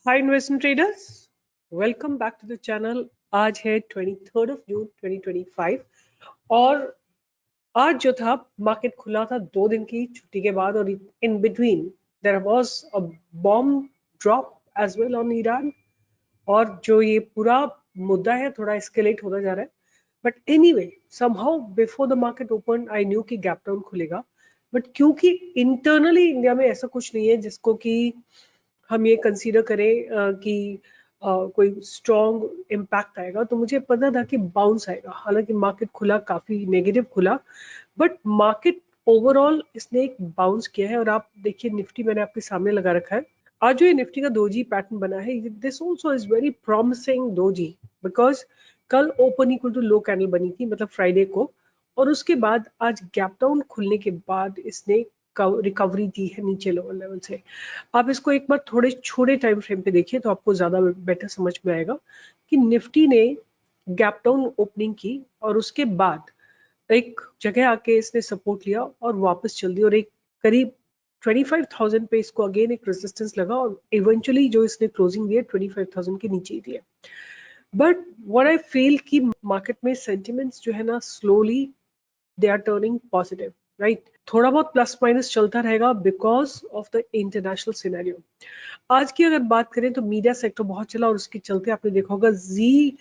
Hi investment traders, welcome back to the channel. आज है 23 जून 2025 और आज जो था मार्केट खुला था 2 दिन की छुट्टी के बाद और in between there was a bomb drop as well on Iran. और जो ये पूरा मुद्दा है थोड़ा एस्केलेट होता जा रहा है, but anyway somehow before the market open I knew कि गैप डाउन खुलेगा। बट क्योंकि इंटरनली इंडिया में ऐसा कुछ नहीं है जिसको कि हम ये कंसीडर करें कि कोई स्ट्रॉन्ग इम्पैक्ट आएगा, तो मुझे पता था कि बाउंस आएगा। हालांकि मार्केट खुला काफी नेगेटिव खुला, बट मार्केट ओवरऑल इसने एक बाउंस किया है। और आप देखिए निफ्टी मैंने आपके सामने लगा रखा है। आज जो ये निफ्टी का दोजी पैटर्न बना है, this also is very promising doji, because कल open equal to low candle बनी थी, मतलब फ्राइडे को, और उसके बाद आज गैप डाउन खुलने के बाद इसने रिकवरी दी है नीचे लोअर लेवल से। आप इसको एक बार थोड़े छोटे टाइम फ्रेम पे देखिए तो आपको ज्यादा बेटर समझ में आएगा कि निफ्टी ने गैप डाउन ओपनिंग की और उसके बाद एक जगह आके इसने सपोर्ट लिया और वापस चल दी, और एक करीब 25,000 पे इसको अगेन एक रेजिस्टेंस लगा और इवेंचुअली जो इसने क्लोजिंग दी है 25,000 के नीचे ही दी है। बट व्हाट आई फील कि मार्केट में सेंटिमेंट्स जो है ना slowly they are turning positive, right. थोड़ा बहुत प्लस माइनस चलता रहेगा because of the international scenario. आज की अगर बात करें तो मीडिया सेक्टर बहुत चला और उसके चलते आपने देखा होगा जी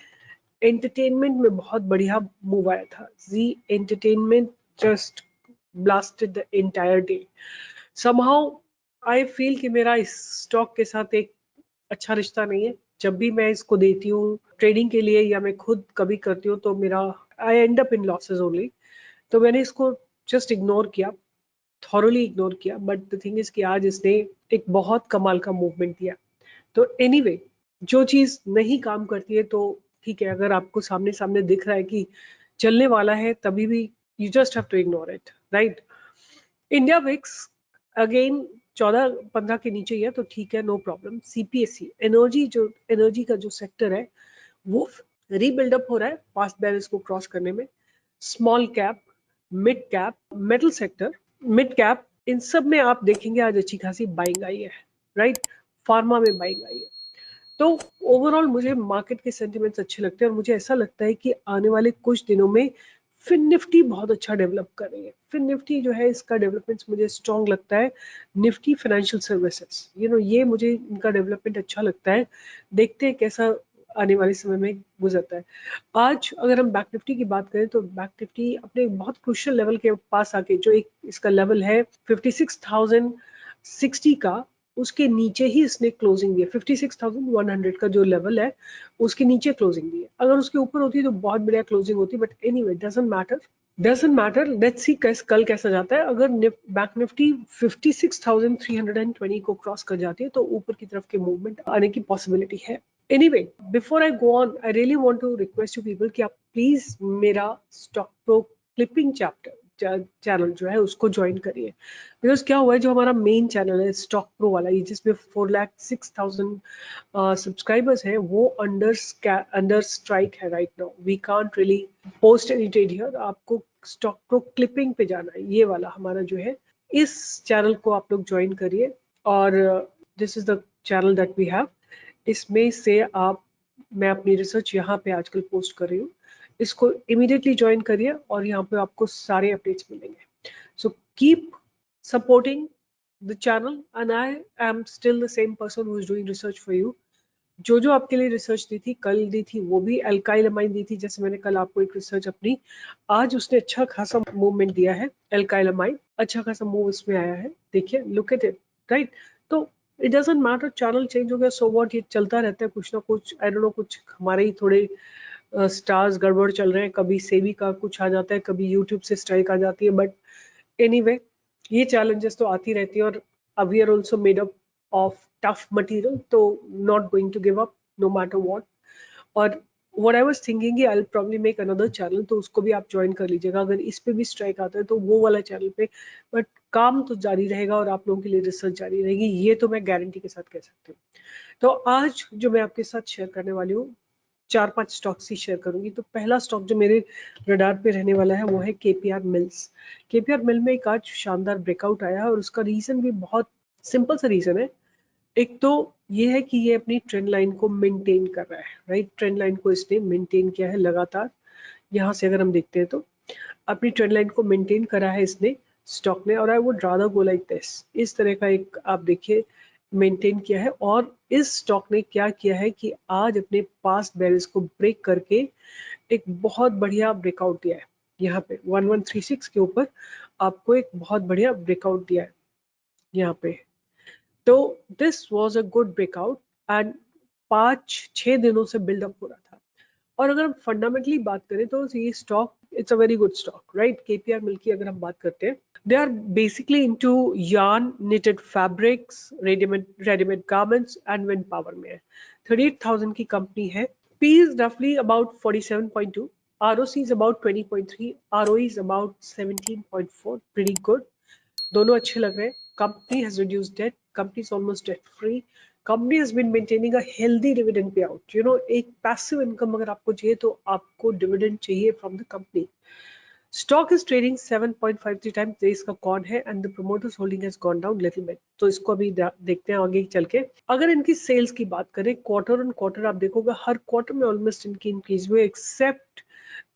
एंटरटेनमेंट में बहुत बढ़िया मूव आया था। Zee entertainment just blasted the entire day. Somehow I feel कि मेरा इस स्टॉक के साथ एक अच्छा रिश्ता नहीं है। जब भी मैं इसको देती हूँ ट्रेडिंग के लिए या मैं खुद कभी करती हूँ तो मेरा I end up in losses only. तो मैंने इसको जस्ट इग्नोर किया, थॉरली इग्नोर किया। बट द थिंग इज कि आज इसने एक बहुत कमाल का मूवमेंट दिया। तो एनीवे जो चीज नहीं काम करती है तो ठीक है, अगर आपको सामने सामने दिख रहा है कि चलने वाला है तभी भी you just have to ignore it, right. India VIX again 14-15 के नीचे ही है तो ठीक है, नो प्रॉब्लम। सीपीएससी एनर्जी का जो सेक्टर है वो रीबिल्डअप हो रहा है पास्ट बैलेंस को क्रॉस करने में। Small cap, mid cap, metal sector, mid cap, इन सब में आप देखेंगे आज अच्छी खासी बाइंग आई है, राइट। फार्मा में बाइंग आई है। तो ओवरऑल मुझे मार्केट के सेंटिमेंट्स अच्छे लगते हैं और मुझे ऐसा लगता है कि आने वाले कुछ दिनों में फिन निफ्टी बहुत अच्छा डेवलप कर रही है। फिन निफ्टी जो है इसका डेवलपमेंट मुझे स्ट्रॉन्ग लगता है। निफ्टी फाइनेंशियल सर्विसेज, ये मुझे इनका डेवलपमेंट अच्छा लगता है। देखते हैं कैसा आने वाले समय में गुजरता है। आज अगर हम बैंक निफ्टी की बात करें तो बैंक निफ्टी अपने बहुत क्रूशियल लेवल के पास आके, जो एक इसका लेवल है 56,060 का, उसके नीचे ही इसने क्लोजिंग दी है। 56,100 का जो लेवल है उसके नीचे क्लोजिंग दी है। अगर उसके ऊपर होती तो बहुत बढ़िया क्लोजिंग होती, but anyway doesn't matter. Let's see कल कैसा जाता है। अगर बैंक निफ्टी 56,320 को क्रॉस कर जाती है तो ऊपर की तरफ के मूवमेंट आने की पॉसिबिलिटी है। Anyway before I go on I really want to request you people कि आप प्लीज मेरा स्टॉक प्रो क्लिपिंग चैनल जो है उसको ज्वाइन करिए। बिकॉज क्या हुआ है, जो हमारा मेन चैनल है स्टॉक प्रो वाला, ये जिसमें 4,06,000 सब्सक्राइबर्स हैं, वो अंडर स्ट्राइक है right now. We can't really post any trade here. आपको स्टॉक प्रो क्लिपिंग पे जाना है, ये वाला हमारा जो है। इस चैनल को आप लोग ज्वाइन करिए और this is the channel that we have. इसमें से आप, मैं अपनी रिसर्च यहाँ पे आजकल पोस्ट कर रही हूँ, इसको इमीडिएटली ज्वाइन करिए और यहाँ पे आपको सारे अपडेट्स मिलेंगे। So keep supporting the channel and I am still the same person who is doing research for you. जो आपके लिए रिसर्च दी थी, कल दी थी, वो भी एल्काइलमाइन दी थी। जैसे मैंने कल आपको एक रिसर्च अपनी, आज उसने अच्छा खासा मूवमेंट दिया है। एल्काइलमाइन अच्छा खासा मूव इसमें आया है, देखिए, लुक एट इट, राइट। तो it doesn't matter, channel change हो गया सो व्हाट, ये चलता रहता है कुछ ना कुछ। आई डोंट नो, कुछ हमारे ही थोड़े स्टार्स गड़बड़ चल रहे हैं। कभी सेबी का कुछ आ जाता है, कभी यूट्यूब से स्ट्राइक आ जाती है, बट एनीवे ये चैलेंजेस तो आती रहती है। और we are also made up of tough material, तो not going to give up no matter what. और what I was thinking कि I'll probably make another channel, तो उसको भी आप ज्वाइन कर लीजिएगा अगर इस पे भी स्ट्राइक आता है तो वो वाला चैनल पे। बट काम तो जारी रहेगा और आप लोगों के लिए रिसर्च जारी रहेगी, ये तो मैं गारंटी के साथ कह सकती हूँ। तो आज जो मैं आपके साथ शेयर करने वाली हूँ, 4-5 स्टॉक्स ही शेयर करूंगी। तो पहला स्टॉक जो मेरे रडार पे रहने वाला है वो है केपीआर मिल्स। केपीआर मिल में एक आज शानदार ब्रेकआउट आया है और उसका रीजन भी बहुत सिंपल सा रीजन है। एक तो ये है कि ये अपनी ट्रेंड लाइन को मेंटेन कर रहा है, राइट। ट्रेंड लाइन को इसने मेंटेन किया है लगातार। यहाँ से अगर हम देखते हैं तो अपनी ट्रेंड लाइन को मेंटेन करा है इसने स्टॉक ने, और I would rather go like this. इस तरह का एक आप देखिए मेंटेन किया है, और इस स्टॉक ने क्या किया है कि आज अपने पास्ट बेरिस को ब्रेक करके एक बहुत बढ़िया ब्रेकआउट दिया है। यहाँ पे 1136 के ऊपर आपको एक बहुत बढ़िया ब्रेकआउट दिया है यहाँ पे। तो this was a good breakout, and 5-6 दिनों से बिल्डअप हो रहा था। और अगर हम फंडामेंटली बात करें तो ये stock it's a very good stock, right. KPR Mill की अगर हम बात करते हैं, they are basically into yarn, knitted fabrics, readymade garments and wind power में है। 38,000 की कंपनी है। P is roughly about 47.2, ROC is about 20.3, ROE is about 17.4, pretty good। दोनों अच्छे लग रहे हैं। Company has reduced debt, company is almost debt free, company has been maintaining a healthy dividend payout. एक passive income अगर आपको चाहिए तो आपको डिविडेंड चाहिए from the company. Stock is trading 7.53 times रेस का कौन है, and the promoters holding has gone down little bit. तो इसको अभी देखते हैं आगे चल के। अगर इनकी सेल्स की बात करें क्वार्टर ऑन क्वार्टर, आप देखोगे हर क्वार्टर में ऑलमोस्ट इनकी इंक्रीज हुए, एक्सेप्ट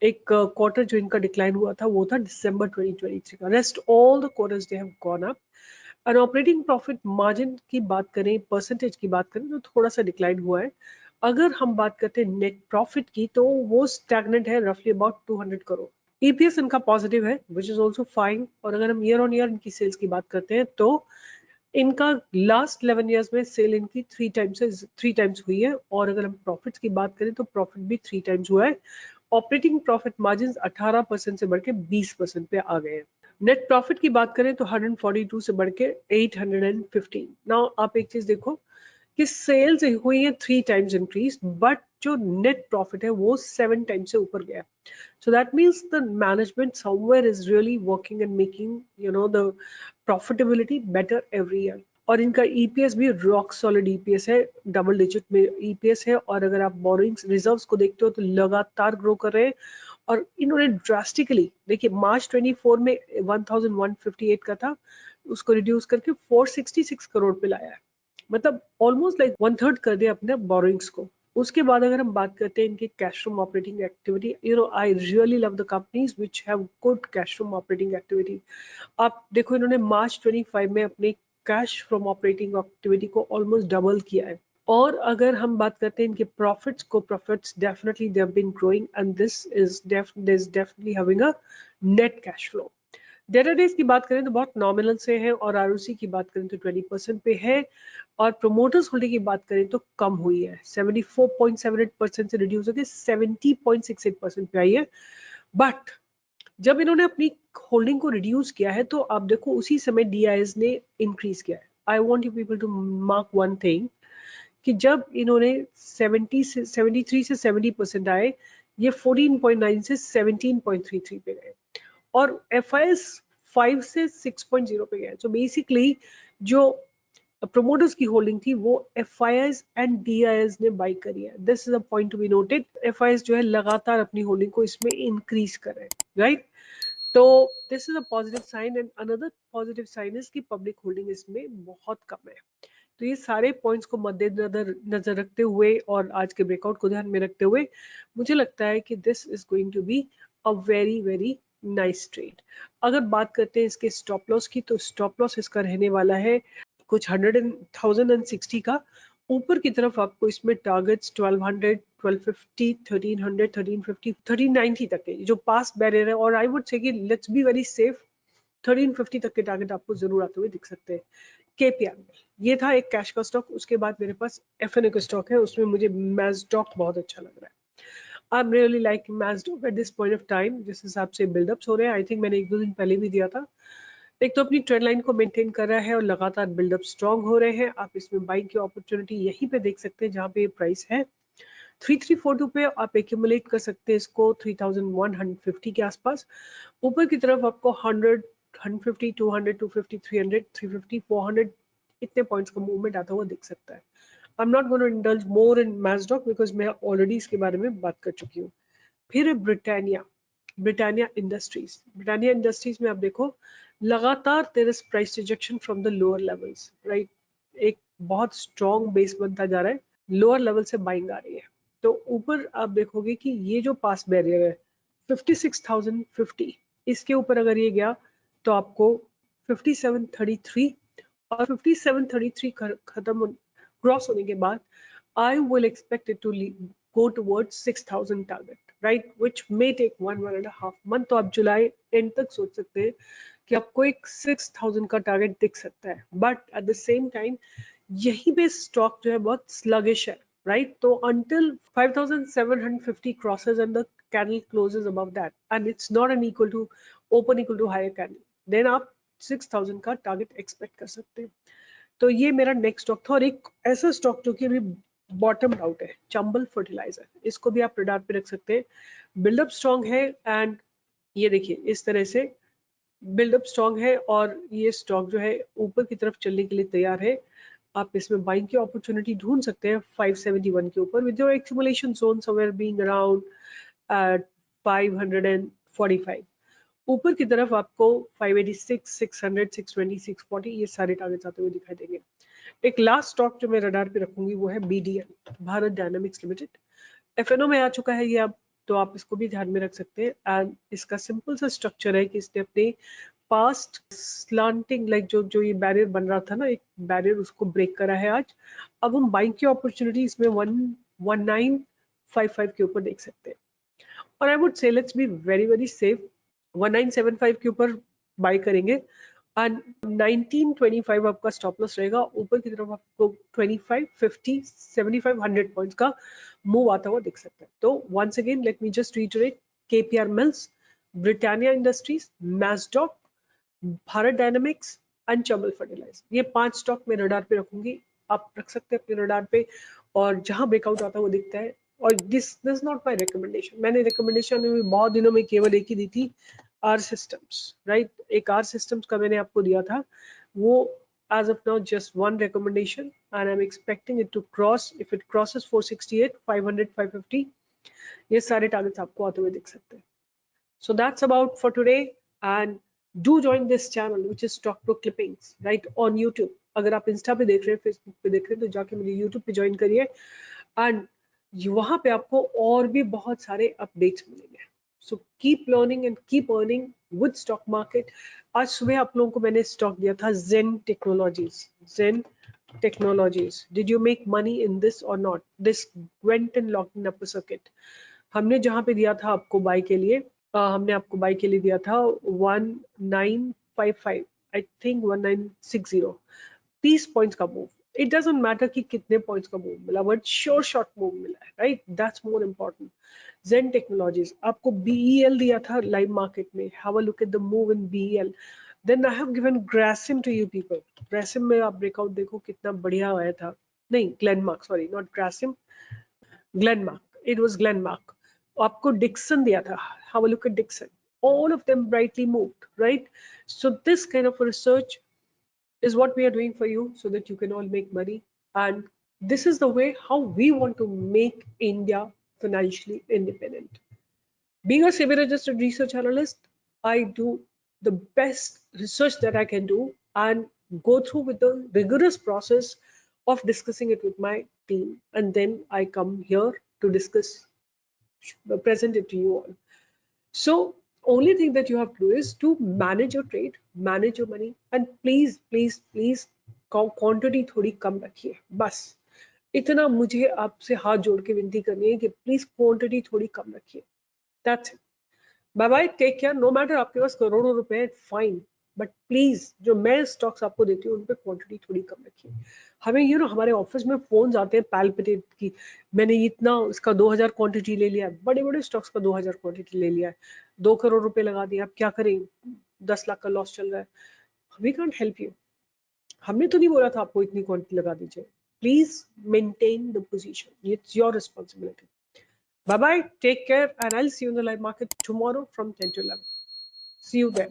एक क्वार्टर जो इनका डिक्लाइन हुआ था वो था दिसंबर 2023 का। Rest all the quarters they have gone up. और ऑपरेटिंग प्रॉफिट मार्जिन की बात करें, परसेंटेज की बात करें, तो थोड़ा सा डिक्लाइन हुआ है। अगर हम बात करते हैं नेट प्रॉफिट की तो वो स्टैग्नेंट है, रफली अबाउट 200 करोड़। ईपीएस इनका पॉजिटिव है विच इज ऑल्सो फाइन। और अगर हम ईयर ऑन ईयर इनकी सेल्स की बात करते हैं तो इनका लास्ट 11 ईयर्स में सेल इनकी 3 टाइम्स हुई है। और अगर हम प्रॉफिट्स की बात करें तो प्रॉफिट भी 3 टाइम्स हुआ है। ऑपरेटिंग प्रॉफिट मार्जिन 18% से बढ़ के 20% पे आ गए हैं। नेट प्रॉफिट की बात करें तो 142 से बढ़ के 815। नाउ आप एक चीज देखो कि सेल्स हुई है 3 टाइम्स इंक्रीज, बट जो नेट प्रॉफिट है वो 7 टाइम्स से ऊपर गया। So that means the management somewhere is really working and making the profitability better every year। और इनका ईपीएस भी रॉक सॉलिड ईपीएस है, डबल डिजिट में ईपीएस है। और अगर आप बोरोइंग्स रिजर्व्स को देखते हो तो लगातार ग्रो कर रहे हैं। और इन्होंने ड्रास्टिकली देखिए मार्च 24 में 1158 का था, उसको रिड्यूस करके 466 करोड़ पे लाया है। मतलब ऑलमोस्ट लाइक 1/3 कर दिया अपने बोरोइंग्स को। उसके बाद अगर हम बात करते हैं इनके cash from operating activity, I really love the companies which have good cash from operating activity. आप देखो इन्होंने मार्च 25 में अपने कैश फ्रॉम ऑपरेटिंग एक्टिविटी को ऑलमोस्ट डबल किया है। और अगर हम बात करते हैं इनके profits definitely they have been growing, and this is definitely having a net cash flow. Debtor days की बात करें तो बहुत नॉमिनल से है, और आरओसी की बात करें तो 20% पे है। और प्रोमोटर्स होल्डिंग की बात करें तो कम हुई है, 74.78% से रिड्यूस होकर 70.68% पे आई है। बट जब इन्होंने अपनी होल्डिंग को रिड्यूस किया है तो आप देखो उसी समय डीआईएस ने इंक्रीज किया है। I want you people to mark one thing कि जब इन्होंने 73 से 70% आए, ये 14.9 से 17.33 पे गए। और एफ आई एस 5 से 6.0 पे गया। सो बेसिकली जो प्रोमोटर्स की होल्डिंग थी वो F I S and D I S ने बाई करी है। This is a point to be noted. F I S जो है लगातार अपनी होल्डिंग को इसमें इंक्रीज कर रहे हैं, राइट। तो this is a positive sign, and another positive sign is कि पब्लिक होल्डिंग इसमें बहुत कम है। तो ये सारे पॉइंट्स को मद्देनजर नजर रखते हुए और आज के ब्रेकआउट को ध्यान में रखते हुए मुझे लगता है कि this is going to be a very very nice trade. अगर बात करते हैं इसके स्टॉप लॉस की तो स्टॉप लॉस इसका रहने वाला है कुछ 1060 का। ऊपर की तरफ आपको इसमें टारगेट्स 1200, 1250, 1300, 1350, 1390 तक है जो पास बैरियर है। और आई वुड से कि लेट्स बी वेरी सेफ, 1350 तक के टारगेट आपको जरूर आते हुए दिख सकते हैं। केपीआर में ये था एक कैश का स्टॉक। उसके बाद मेरे पास एफएनओ का स्टॉक है, उसमें मुझे मैजडॉक बहुत अच्छा लग रहा है। I am really like Mazdock at this point of time. जिस हिसाब से बिल्डअप्स हो रहे हैं, आई थिंक मैंने 1-2 दिन पहले भी दिया था। एक तो अपनी ट्रेंड लाइन को मेंटेन कर रहा है और लगातार बिल्डअप स्ट्रॉन्ग हो रहे हैं। आप इसमें बाइंग की अपॉर्चुनिटी यहीं पे देख सकते हैं जहां पे प्राइस है 3342 पे। आप एक्यूमुलेट कर सकते हैं इसको 3150 के आसपास। ऊपर की तरफ आपको 100, 150, 200, 250, 300, 350, 400 इतने पॉइंट्स का मूवमेंट आता हुआ दिख सकता है। I am not going to indulge more in Mazdock because मैं ऑलरेडी इसके बारे में बात कर चुकी हूँ। फिर है ब्रिटानिया, ब्रिटानिया इंडस्ट्रीज में आप देखो लगातार there is price rejection from the lower levels, right. एक बहुत स्ट्रॉन्ग बेस बनता जा रहा है, लोअर लेवल से बाइंग आ रही है। तो ऊपर आप देखोगे कि ये जो पास बैरियर है 56,050, इसके ऊपर अगर ये गया तो आपको 5733 और 5733 खत्म क्रॉस होने के बाद I will expect it to go towards 6,000 target, right? Which may take 1.5 month. तो आप जुलाई एंड तक सोच सकते हैं कि आपको एक 6,000 का टारगेट दिख सकता है, but at the same time यही पे स्टॉक जो है बहुत स्लगिश है, राइट? तो until 5,750 crosses and the candle closes above that and it's not an equal to open equal to higher candle, then आप 6,000 का टारगेट एक्सपेक्ट कर सकते हैं। तो ये मेरा नेक्स्ट स्टॉक था। और एक ऐसा स्टॉक जो कि अभी बॉटम आउट है, चंबल फर्टिलाइजर, इसको भी आप रडार पे रख सकते हैं। बिल्डअप स्ट्रॉन्ग है एंड ये देखिए इस तरह से बिल्डअप स्ट्रॉन्ग है और ये स्टॉक जो है ऊपर की तरफ चलने के लिए तैयार है। आप इसमें बाइंग की अपॉर्चुनिटी ढूंढ सकते हैं 571 के ऊपर with your accumulation zone somewhere being around at 545। ऊपर की तरफ आपको 586, 600, 620, 640 ये सारे टारगेट्स आते हुए दिखाई देंगे। एक लास्ट स्टॉक जो मैं रडार पे रखूंगी वो है BDL, Bharat dynamics limited. FNO में आ चुका है ये अब, तो आप इसको भी ध्यान में रख सकते हैं। एंड इसका सिंपल सा स्ट्रक्चर है कि इसने अपने पास्ट स्लांटिंग लाइक जो ये बैरियर बन रहा था ना, एक बैरियर, उसको ब्रेक करा है आज। अब हम बाइंग की अपॉर्चुनिटी इसमें 1955 के ऊपर देख सकते हैं। और I would say let's be very very safe, 1975 के ऊपर बाय करेंगे एंड 1925 आपका स्टॉप लॉस रहेगा। ऊपर की तरफ आपको 25, 50, 75, 100 पॉइंट्स का मूव आता हुआ दिख सकता है। तो once again let me just reiterate, KPR Mills, Britannia Industries, Mazdock, Bharat Dynamics and Chambal Fertiliser, ये 5 स्टॉक मैं रडार पे रखूंगी। आप रख सकते हैं अपने रडार पे, और जहां ब्रेकआउट आता है वो दिखता है। और दिस नॉट माय रिकमेंडेशन, मैंने रिकमेंडेशन बहुत दिनों में केवल एक ही दी थी, आर सिस्टम्स, राइट? एक आर सिस्टम्स का मैंने आपको दिया था, वो as of now just one recommendation and I'm expecting it to cross, if it crosses 468, 500, 550, ये सारे टारगेट्स आपको आते हुए दिख सकते हैं। So that's about for today, and do join this channel which is Stock Pro Clippings, right, on YouTube. अगर आप इंस्टा पे देख रहे हैं, फेसबुक पे देख रहे हैं, तो जाके मेरे यूट्यूब पे ज्वाइन करिए एंड वहां पे आपको और भी बहुत सारे अपडेट्स मिलेंगे। So keep learning and keep earning with stock market. आज सुबह आप लोगों को मैंने स्टॉक दिया था Zen Technologies. Zen Technologies, did you make money in this और not? This went and locked in upper circuit. हमने जहां पे दिया था आपको बाय के लिए, हमने आपको बाय के लिए दिया था 1955, आई थिंक 1960, 30 पॉइंट्स का मूव। इट डजंट मैटर कि कितने पॉइंट्स का मूव मिला, बट श्योर शॉट मूव मिला है, right? That's more important. Zen Technologies, आपको BEL दिया था लाइव मार्केट में, have a look at the move in BEL। Then I have given Grasim to you people. Grasim में आप ब्रेकआउट देखो कितना बढ़िया आया था, नहीं Glenmark, sorry not Grasim, Glenmark, it was Glenmark. आपको डिक्सन दिया था, have a look at Dixon, all of them brightly moved, right? So this kind of research is what we are doing for you so that you can all make money, and this is the way how we want to make India financially independent. Being a civil registered research analyst, I do the best research that I can do and go through with the rigorous process of discussing it with my team, and then I come here to discuss, present it to you all. So only thing that you have to do is to manage your trade, manage your money, and please, please, please quantity थोड़ी कम रखिए, बस इतना मुझे आपसे हाथ जोड़ के विनती करनी है कि प्लीज क्वांटिटी थोड़ी कम रखिए। That's it. Bye bye, take care. No matter आपके पास करोड़ों रुपए हैं, फाइन, बट प्लीज जो मैं स्टॉक्स आपको देती हूँ उन पे क्वांटिटी थोड़ी कम रखिए। हमें हमारे ऑफिस में फोन आते हैं पैल्पिटेट की, मैंने इतना इसका 2000 क्वांटिटी ले लिया है, बड़े बड़े स्टॉक्स का 2000 क्वांटिटी ले लिया है, 2 करोड़ रुपए लगा दिया, अब क्या करें, 10 लाख का लॉस चल रहा है। We can't help you. हमने तो नहीं बोला था आपको इतनी क्वांटिटी लगा दीजिए। Please maintain the position, it's your responsibility. Bye bye, take care, and I'll see you in the live market tomorrow from 10 to 11. See you there.